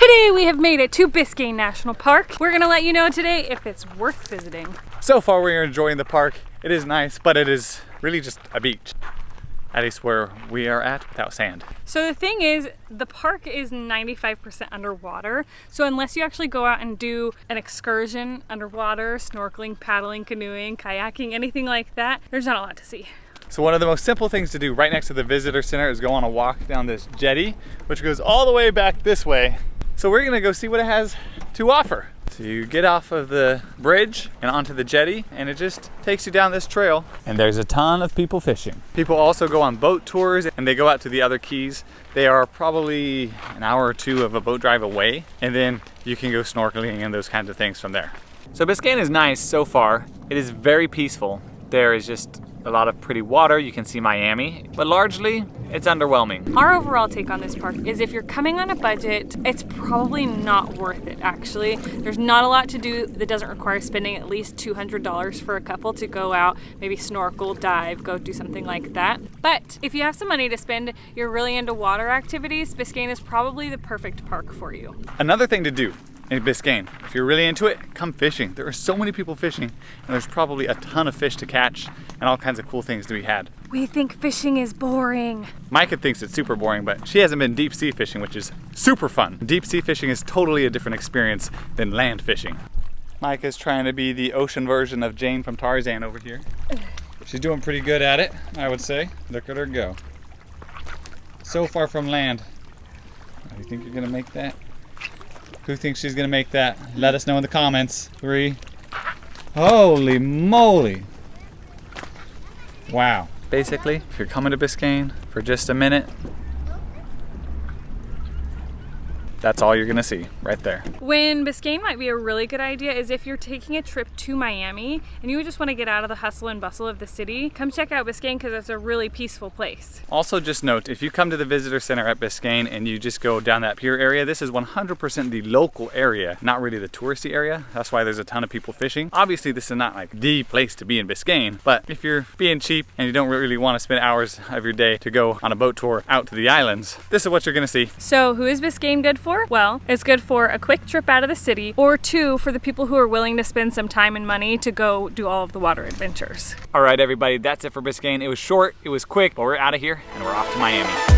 Today we have made it to Biscayne National Park. We're gonna let you know today if it's worth visiting. So far we're enjoying the park. It is nice, but it is really just a beach. At least where we are at without sand. So the thing is, the park is 95% underwater. So unless you actually go out and do an excursion underwater, snorkeling, paddling, canoeing, kayaking, anything like that, there's not a lot to see. So one of the most simple things to do right next to the visitor center is go on a walk down this jetty, which goes all the way back this way. So we're gonna go see what it has to offer. So you get off of the bridge and onto the jetty, and it just takes you down this trail. And there's a ton of people fishing. People also go on boat tours and they go out to the other keys. They are probably an hour or two of a boat drive away, and then you can go snorkeling and those kinds of things from there. So Biscayne is nice so far. It is very peaceful. There is just a lot of pretty water. You can see Miami, but largely it's underwhelming. Our overall take on this park is if you're coming on a budget, it's probably not worth it actually. There's not a lot to do that doesn't require spending at least $200 for a couple to go out, maybe snorkel, dive, go do something like that. But if you have some money to spend, you're really into water activities, Biscayne is probably the perfect park for you. Another thing to do in Biscayne, if you're really into it, come fishing. There are so many people fishing, and there's probably a ton of fish to catch and all kinds of cool things to be had. We think fishing is boring. Micah thinks it's super boring, but she hasn't been deep sea fishing, which is super fun. Deep sea fishing is totally a different experience than land fishing. Micah's trying to be the ocean version of Jane from Tarzan over here. She's doing pretty good at it, I would say. Look at her go. So far from land. You think you're gonna make that? Who thinks she's gonna make that? Let us know in the comments. 3. Holy moly. Wow. Basically, if you're coming to Biscayne for just a minute, that's all you're gonna see right there. When Biscayne might be a really good idea is if you're taking a trip to Miami and you just want to get out of the hustle and bustle of the city, come check out Biscayne because it's a really peaceful place. Also just note, if you come to the visitor center at Biscayne and you just go down that pier area, this is 100% the local area, not really the touristy area. That's why there's a ton of people fishing. Obviously this is not like the place to be in Biscayne, but if you're being cheap and you don't really want to spend hours of your day to go on a boat tour out to the islands, this is what you're gonna see. So who is Biscayne good for? Well, it's good for a quick trip out of the city, or 2, for the people who are willing to spend some time and money to go do all of the water adventures. All right, everybody, that's it for Biscayne. It was short, it was quick, but we're out of here and we're off to Miami.